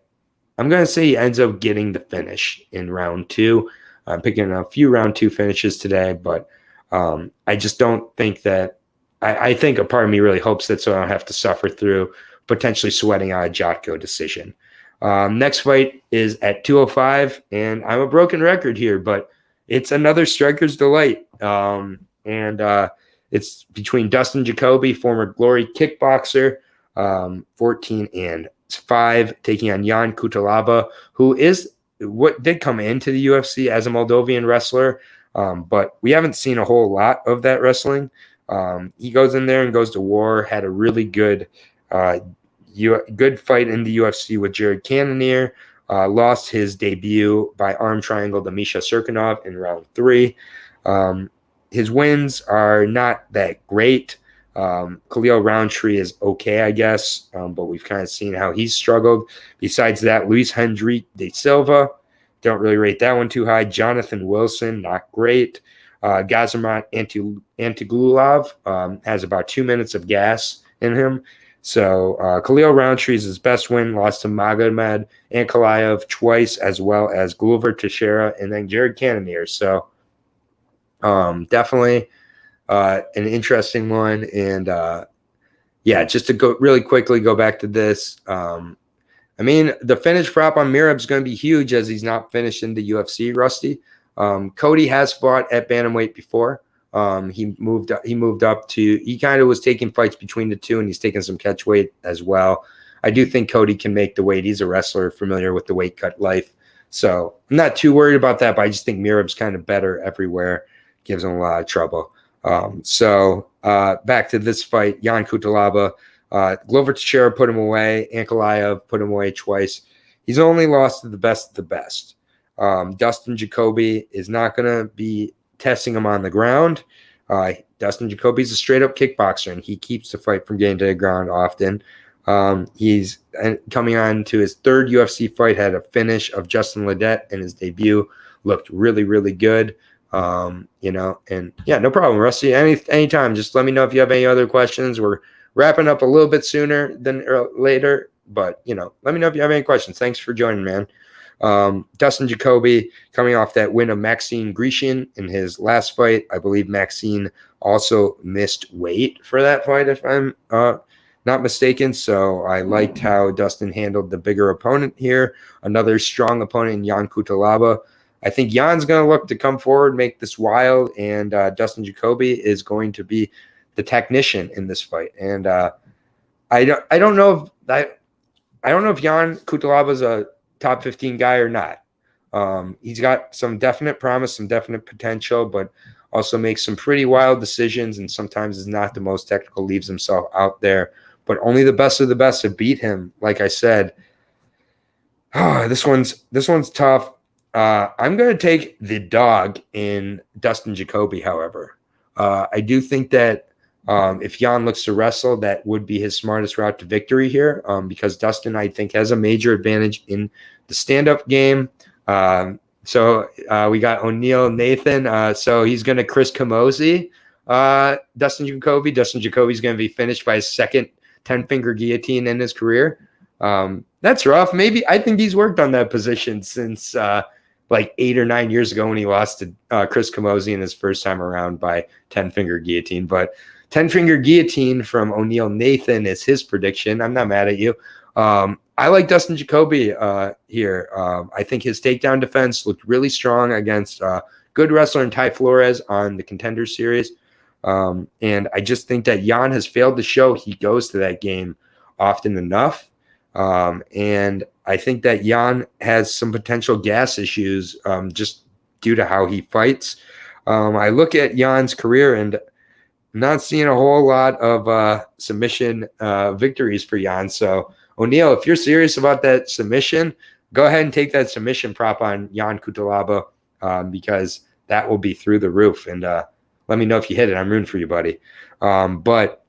ends up getting the finish in round 2. I'm picking a few round 2 finishes today, but I just don't think that I think a part of me really hopes that so I don't have to suffer through potentially sweating out a Jotko decision. Next fight is at 205, and I'm a broken record here, but it's another striker's delight. It's between Dustin Jacoby, former Glory kickboxer, 14-5, taking on Jan Kutalaba, who is what did come into the UFC as a Moldovan wrestler, but we haven't seen a whole lot of that wrestling. He goes in there and goes to war, had a really good fight in the UFC with Jared Cannonier, lost his debut by arm triangle to Misha Serkinov in round 3. His wins are not that great. Khalil Roundtree is okay, I guess, but we've kind of seen how he's struggled. Besides that, Luis Hendrik de Silva, don't really rate that one too high. Jonathan Wilson, not great. Gazarmat Antigulov has about 2 minutes of gas in him. So Khalil Roundtree is his best win, lost to Magomed Ankalaev twice, as well as Glover Teixeira and then Jared Cannonier. So definitely an interesting one. And just to go really quickly go back to this. The finish prop on Merab is going to be huge as he's not finished in the UFC, Rusty. Cody has fought at bantamweight before. He moved up to, he kind of was taking fights between the two, and he's taking some catch weight as well. I do think Cody can make the weight. He's a wrestler familiar with the weight cut life. So I'm not too worried about that, but I just think Merab's kind of better everywhere. Gives him a lot of trouble. Back to this fight, Jan Kutalaba, Glover Teixeira put him away. Ankalaev put him away twice. He's only lost to the best of the best. Dustin Jacoby is not going to be testing him on the ground. Dustin Jacoby's a straight-up kickboxer, and he keeps the fight from getting to the ground often. He's coming on to his third UFC fight, had a finish of Justin Ledet in his debut, looked really, really good. No problem, Rusty. Anytime, just let me know if you have any other questions. We're wrapping up a little bit sooner than later, but, let me know if you have any questions. Thanks for joining, man. Dustin Jacoby coming off that win of Maxine Grishin in his last fight. I believe Maxine also missed weight for that fight, if I'm not mistaken. So I liked how Dustin handled the bigger opponent here. Another strong opponent in Jan Kutalaba. I think Jan's going to look to come forward, make this wild, and Dustin Jacoby is going to be the technician in this fight. And I don't know if Jan Kutalaba is a top 15 guy or not. He's got some definite promise, some definite potential, but also makes some pretty wild decisions, and sometimes is not the most technical, leaves himself out there. But only the best of the best have beat him. Like I said, this one's tough. I'm going to take the dog in Dustin Jacoby, however. I do think that if Jan looks to wrestle, that would be his smartest route to victory here, because Dustin, I think, has a major advantage in the stand-up game. So we got O'Neal Nathan. So he's going to Chris Camozzi Dustin Jacoby. Dustin Jacoby's going to be finished by his second 10-finger guillotine in his career. That's rough. Maybe I think he's worked on that position since like 8 or 9 years ago when he lost to Chris Camozzi in his first time around by 10-finger guillotine. But 10-finger guillotine from O'Neal Nathan is his prediction. I'm not mad at you. I like Dustin Jacoby here. I think his takedown defense looked really strong against good wrestler in Ty Flores on the Contenders series. And I just think that Jan has failed to show he goes to that game often enough. And I think that Jan has some potential gas issues just due to how he fights. I look at Jan's career and I'm not seeing a whole lot of submission victories for Jan. So, O'Neal, if you're serious about that submission, go ahead and take that submission prop on Jan Cutelaba because that will be through the roof. And let me know if you hit it. I'm rooting for you, buddy. But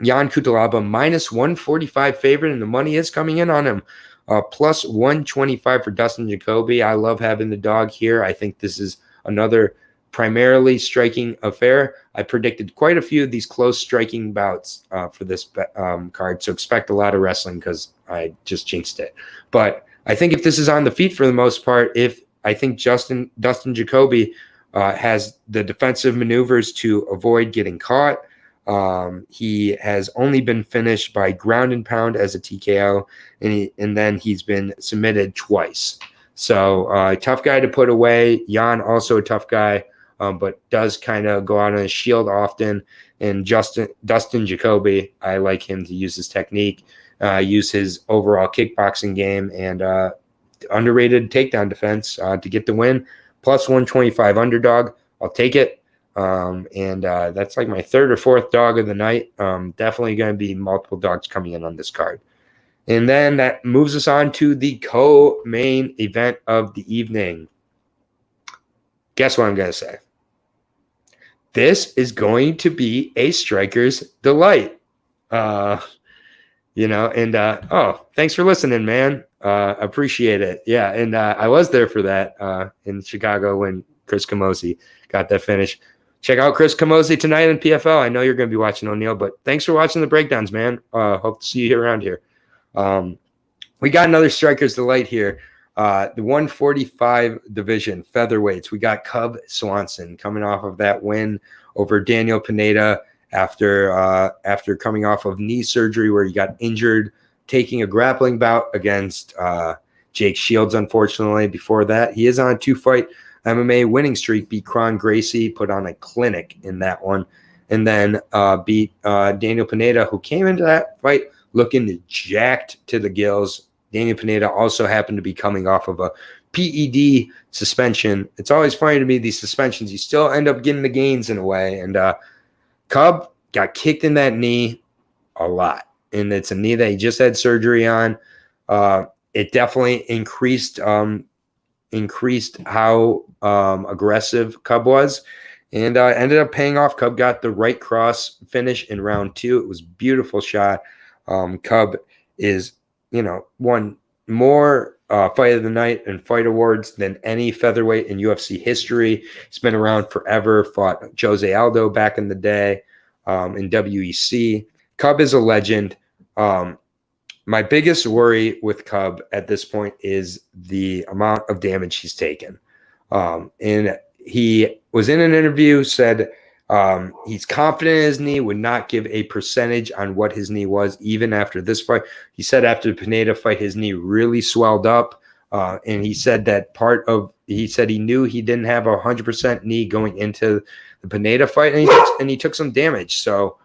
Jan Cutelaba, minus 145 favorite, and the money is coming in on him. Plus 125 for Dustin Jacoby. I love having the dog here. I think this is another primarily striking affair. I predicted quite a few of these close striking bouts for this card, so expect a lot of wrestling because I just jinxed it. But I think if this is on the feet for the most part, I think Dustin Jacoby has the defensive maneuvers to avoid getting caught. He has only been finished by ground and pound as a TKO, and then he's been submitted twice. So tough guy to put away. Jan also a tough guy, but does kind of go out on his shield often. And Dustin Jacoby, I like him to use his technique, use his overall kickboxing game, and underrated takedown defense to get the win. Plus 125 underdog. I'll take it. And that's like my third or fourth dog of the night. Definitely going to be multiple dogs coming in on this card. And then that moves us on to the co-main event of the evening. Guess what I'm going to say? This is going to be a striker's delight. Oh, thanks for listening, man. Appreciate it. Yeah, and I was there for that in Chicago when Chris Camozzi got that finish. Check out Chris Camozzi tonight in PFL. I know you're going to be watching, O'Neal, but thanks for watching the breakdowns, man. Hope to see you around here. We got another striker's delight here. The 145 division, featherweights. We got Cub Swanson coming off of that win over Daniel Pineda after coming off of knee surgery where he got injured, taking a grappling bout against Jake Shields, unfortunately. Before that, he is on a 2-fight MMA winning streak, beat Kron Gracie, put on a clinic in that one, and then beat Daniel Pineda, who came into that fight looking jacked to the gills. Daniel Pineda also happened to be coming off of a PED suspension. It's always funny to me, these suspensions, you still end up getting the gains in a way. And Cub got kicked in that knee a lot. And it's a knee that he just had surgery on. It definitely increased how aggressive Cub was, and ended up paying off. Cub got the right cross finish in round 2. It was a beautiful shot. Cub is, won more fight of the night and fight awards than any featherweight in UFC history. He's been around forever, fought Jose Aldo back in the day in WEC. Cub is a legend. My biggest worry with Cub at this point is the amount of damage he's taken. And he was in an interview, said he's confident in his knee, would not give a percentage on what his knee was even after this fight. He said after the Pineda fight, his knee really swelled up. And he said that he knew he didn't have 100% knee going into the Pineda fight, and he took some damage. So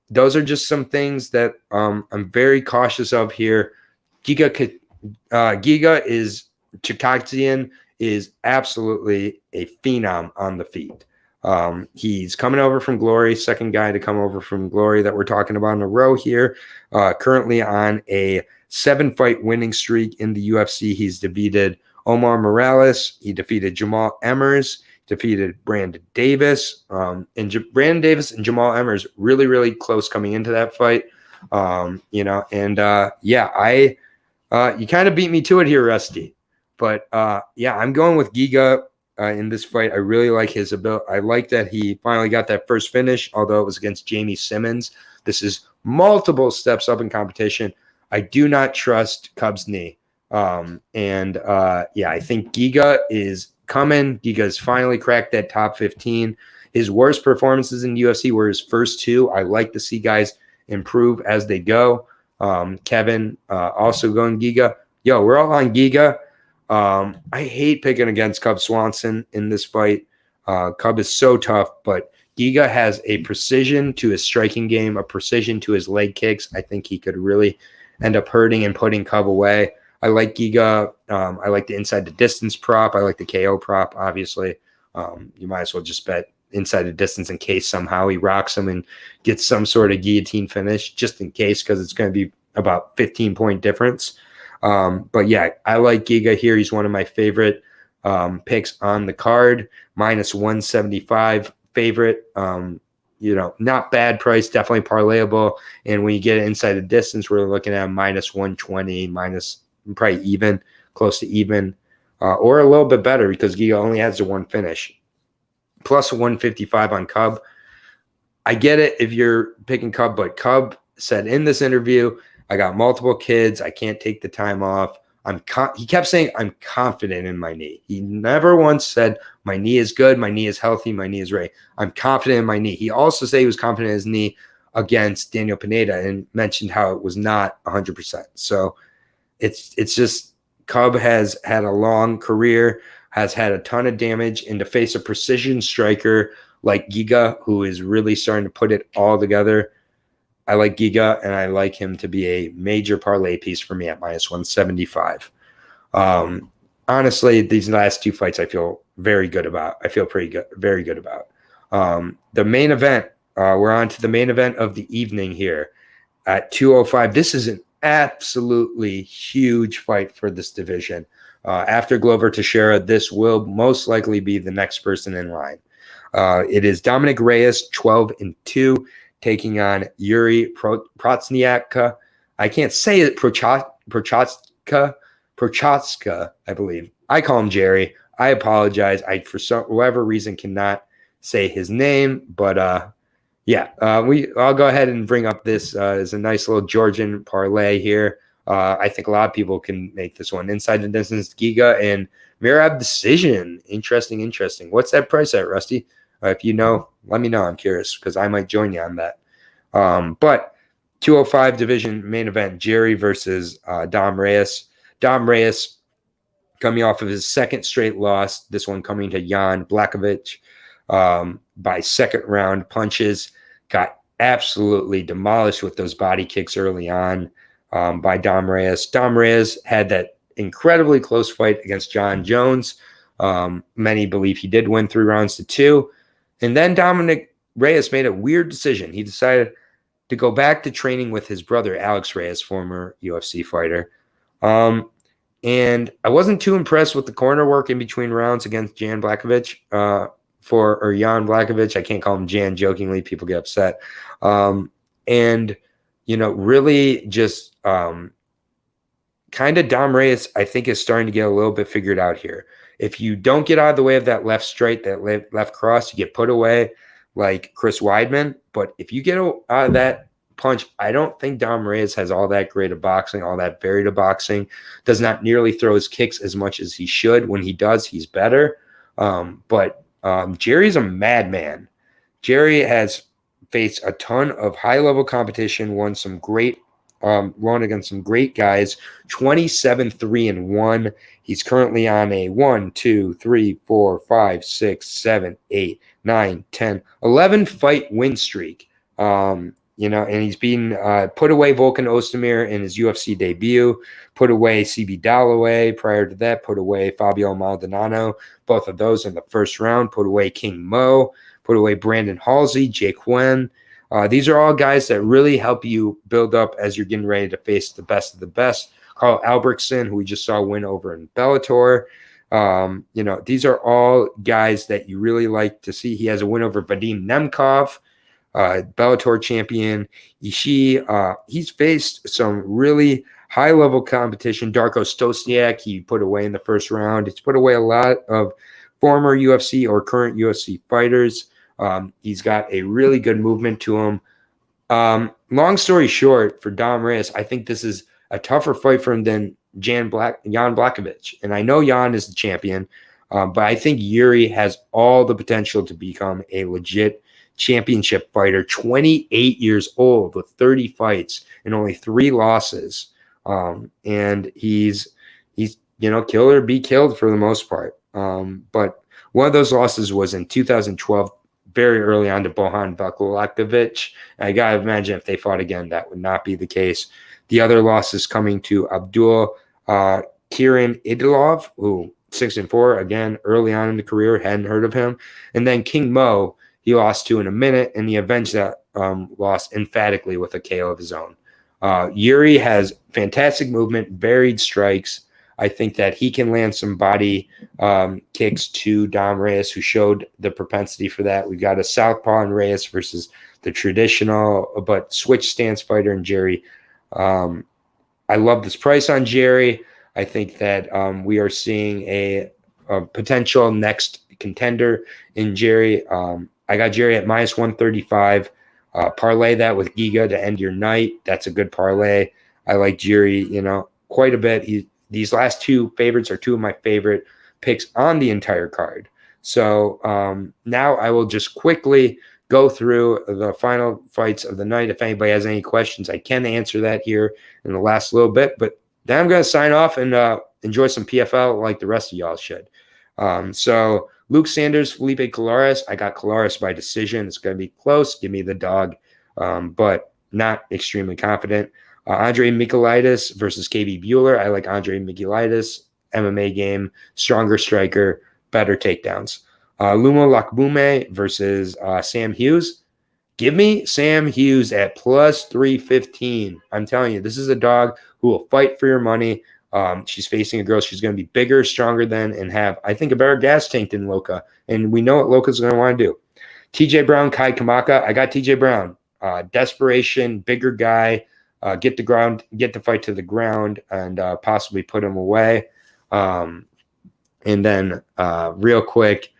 those are just some things that I'm very cautious of here. Giga Chikadze is absolutely a phenom on the feet. He's coming over from Glory, second guy to come over from Glory that we're talking about in a row here. Currently on a 7-fight winning streak in the UFC. He's defeated Omar Morales. He defeated Jamal Emmers. Defeated Brandon Davis. Brandon Davis and Jamal Emmers really, really close coming into that fight. You kind of beat me to it here, Rusty. But I'm going with Giga in this fight. I really like his ability. I like that he finally got that first finish, although it was against Jamie Simmons. This is multiple steps up in competition. I do not trust Cub's knee. I think Giga is coming. Giga's finally cracked that top 15. His worst performances in UFC were his first 2. I like to see guys improve as they go. Kevin also going Giga. Yo, we're all on Giga. I hate picking against Cub Swanson in this fight. Cub is so tough, but Giga has a precision to his striking game, a precision to his leg kicks. I think he could really end up hurting and putting Cub away. I like Giga. I like the inside the distance prop. I like the KO prop, obviously. You might as well just bet inside the distance in case somehow he rocks him and gets some sort of guillotine finish, just in case, because it's going to be about 15-point difference. But yeah, I like Giga here. He's one of my favorite picks on the card. Minus 175 favorite. Not bad price, definitely parlayable. And when you get it inside the distance, we're looking at minus 120, minus probably even, close to even, or a little bit better because Giga only has the one finish. Plus 155 on Cub. I get it if you're picking Cub, but Cub said in this interview, I got multiple kids. I can't take the time off. He kept saying, I'm confident in my knee. He never once said, my knee is good, my knee is healthy, my knee is ready. I'm confident in my knee. He also said he was confident in his knee against Daniel Pineda and mentioned how it was not 100%. So it's just Cub has had a long career, has had a ton of damage, and to face a precision striker like Giga, who is really starting to put it all together, I like Giga, and I like him to be a major parlay piece for me at minus 175. Honestly, these last two fights I feel very good about. I feel pretty good, very good about. The main event, we're on to the main event of the evening here at 205. This is an absolutely huge fight for this division. After Glover Teixeira, this will most likely be the next person in line. It is Dominick Reyes, 12-2. Taking on Jiri Prochazka. I can't say it. Prochazka, I believe. I call him Jerry. I apologize. I, for whatever reason, cannot say his name. But I'll go ahead and bring up this as a nice little Georgian parlay here. I think a lot of people can make this one. Inside the distance, Giga and Mirab decision. Interesting. What's that price at, Rusty? If you know, let me know. I'm curious because I might join you on that. But 205 division main event, Jiri versus Dom Reyes. Dom Reyes coming off of his second straight loss, this one coming to Jan Blachowicz by second round punches. Got absolutely demolished with those body kicks early on by Dom Reyes. Dom Reyes had that incredibly close fight against John Jones. Many believe he did win 3-2. And then Dominick Reyes made a weird decision. He decided to go back to training with his brother, Alex Reyes, former UFC fighter. And I wasn't too impressed with the corner work in between rounds against Jan Blachowicz, Jan Blachowicz. I can't call him Jan jokingly. People get upset. Really just kind of Dom Reyes, I think, is starting to get a little bit figured out here. If you don't get out of the way of that left straight, that left cross, you get put away like Chris Weidman. But if you get out of that punch, I don't think Dom Reyes has all that great of boxing, all that varied of boxing. Does not nearly throw his kicks as much as he should. When he does, he's better. But Jerry's a madman. Jerry has faced a ton of high-level competition, won against some great guys, 27-3-1. He's currently on a 1, 2, 3, 4, 5, 6, 7, 8, 9, 10, 11 fight win streak. And he's been put away Volkan Ozdemir in his UFC debut, put away CB Dalloway prior to that, put away Fabio Maldonado, both of those in the first round, put away King Mo, put away Brandon Halsey, Jake Wen. These are all guys that really help you build up as you're getting ready to face the best of the best. Carl Albrechtsen, who we just saw win over in Bellator. These are all guys that you really like to see. He has a win over Vadim Nemkov, Bellator champion. Ishii, he's faced some really high-level competition. Darko Stosniak, he put away in the first round. He's put away a lot of former UFC or current UFC fighters. He's got a really good movement to him. Long story short, for Dom Reyes, I think this is a tougher fight for him than Jan Blachowicz. And I know Jan is the champion, but I think Jiri has all the potential to become a legit championship fighter, 28 years old with 30 fights and only 3 losses. And he's kill or be killed for the most part. But one of those losses was in 2012, very early on, to Bohan Vakulakevich. I gotta imagine if they fought again, that would not be the case. The other loss is coming to Abdul Kirin Idilov, who 6-4, again, early on in the career, hadn't heard of him. And then King Mo, he lost to in a minute, and he avenged that loss emphatically with a KO of his own. Jiri has fantastic movement, varied strikes. I think that he can land some body kicks to Dom Reyes, who showed the propensity for that. We got a southpaw in Reyes versus the traditional but switch stance fighter in Jiri. I love this price on Jiri. I think that we are seeing a potential next contender in Jiri. I got Jiri at -135. Parlay that with Giga to end your night. That's a good parlay. I like Jiri, quite a bit. These last 2 favorites are 2 of my favorite picks on the entire card. So now I will just quickly go through the final fights of the night. If anybody has any questions, I can answer that here in the last little bit. But then I'm going to sign off and enjoy some PFL like the rest of y'all should. So Luke Sanders, Felipe Colares. I got Colares by decision. It's going to be close. Give me the dog, but not extremely confident. Andre Michailidis versus KB Bueller. I like Andre Michailidis. MMA game, stronger striker, better takedowns. Lumo Lakbume versus Sam Hughes. Give me Sam Hughes at +315. I'm telling you, this is a dog who will fight for your money. She's facing a girl she's going to be bigger, stronger than, and have, I think, a better gas tank than Loka. And we know what Loka's going to want to do. TJ Brown, Kai Kamaka. I got TJ Brown. Desperation, bigger guy. Get the fight to the ground, and possibly put him away. And then real quick,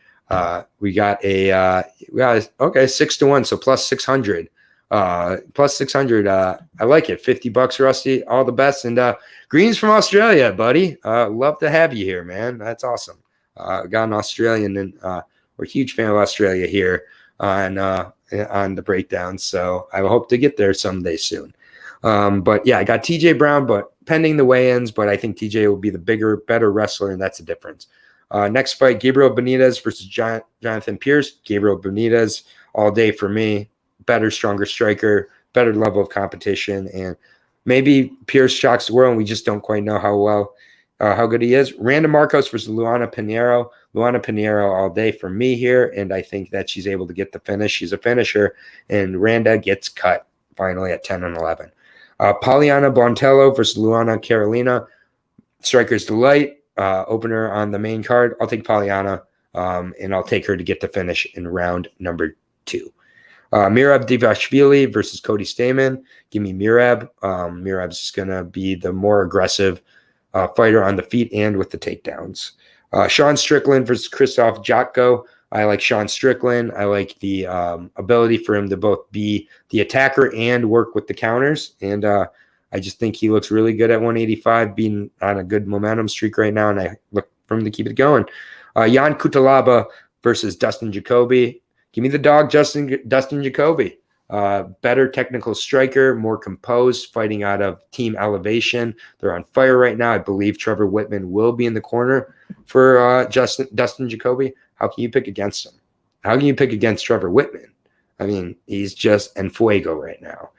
we got 6-1, so +600. +600. I like it. $50, Rusty. All the best. And Green's from Australia, buddy. Love to have you here, man. That's awesome. Got an Australian, and we're a huge fan of Australia here on the breakdown. So I hope to get there someday soon. But yeah, I got TJ Brown, but pending the weigh-ins, but I think TJ will be the bigger, better wrestler, and that's the difference. Next fight, Gabriel Benitez versus Jonathan Pierce. Gabriel Benitez all day for me. Better, stronger striker, better level of competition, and maybe Pierce shocks the world, and we just don't quite know how good he is. Randa Marcos versus Luana Pinheiro. Luana Pinheiro all day for me here, and I think that she's able to get the finish. She's a finisher, and Randa gets cut finally at 10-11. Poliana Bontello versus Luana Carolina. Striker's delight. Opener on the main card. I'll take Poliana, and I'll take her to get the finish in round number 2. Mirab Divashvili versus Cody Stamann. Give me Mirab. Mirab's going to be the more aggressive fighter on the feet and with the takedowns. Sean Strickland versus Christoph Jotko. I like Sean Strickland. I like the ability for him to both be the attacker and work with the counters. And I just think he looks really good at 185, being on a good momentum streak right now, and I look for him to keep it going. Jan Kutalaba versus Dustin Jacoby. Give me the dog, Dustin Jacoby. Better technical striker, more composed, fighting out of Team Elevation. They're on fire right now. I believe Trevor Whitman will be in the corner for Dustin Jacoby. How can you pick against him? How can you pick against Trevor Whitman? I mean, he's just en fuego right now.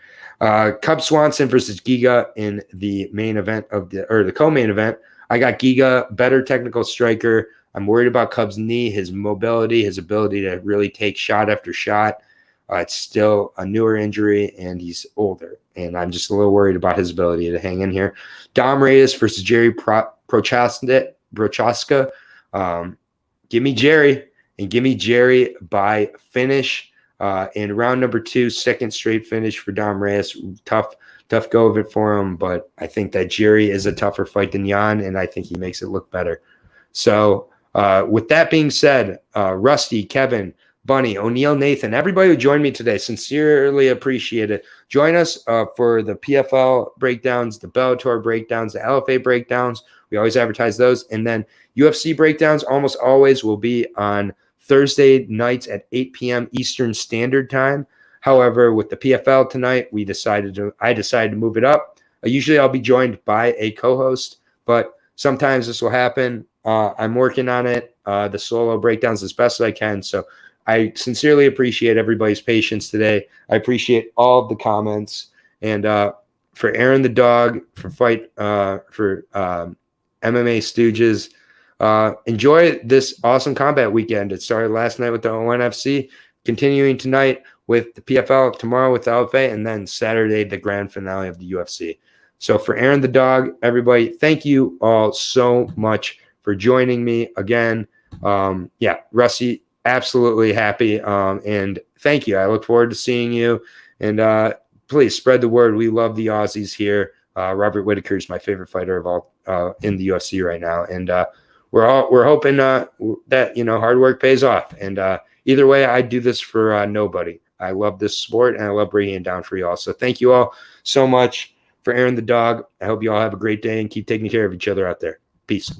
Cub Swanson versus Giga in the main event the co-main event. I got Giga, better technical striker. I'm worried about Cub's knee, his mobility, his ability to really take shot after shot. It's still a newer injury, and he's older. And I'm just a little worried about his ability to hang in here. Dom Reyes versus Jiri Prochazka. Give me Jiri, and give me Jiri by finish. In round number 2, second straight finish for Dom Reyes. Tough go of it for him, but I think that Jiri is a tougher fight than Jan, and I think he makes it look better. So with that being said, Rusty, Kevin, Bunny, O'Neill, Nathan, everybody who joined me today, sincerely appreciate it. Join us for the PFL breakdowns, the Bellator breakdowns, the LFA breakdowns. We always advertise those. And then UFC breakdowns almost always will be on Thursday nights at 8 p.m. Eastern Standard Time. However, with the PFL tonight, I decided to move it up. Usually I'll be joined by a co-host, but sometimes this will happen. I'm working on it, the solo breakdowns as best as I can. So I sincerely appreciate everybody's patience today. I appreciate all of the comments. And for Aaron the dog, for MMA Stooges, enjoy this awesome combat weekend. It started last night with the ONFC, continuing tonight with the PFL, tomorrow with the LFA, and then Saturday, the grand finale of the UFC. So for Aaron the dog, everybody, thank you all so much for joining me again. Rusty, absolutely happy. And thank you. I look forward to seeing you. And please spread the word. We love the Aussies here. Robert Whittaker is my favorite fighter of all in the UFC right now. And we're hoping that, hard work pays off. And either way, I do this for nobody. I love this sport, and I love bringing it down for you all. So thank you all so much. For Aaron the dog, I hope you all have a great day and keep taking care of each other out there. Peace.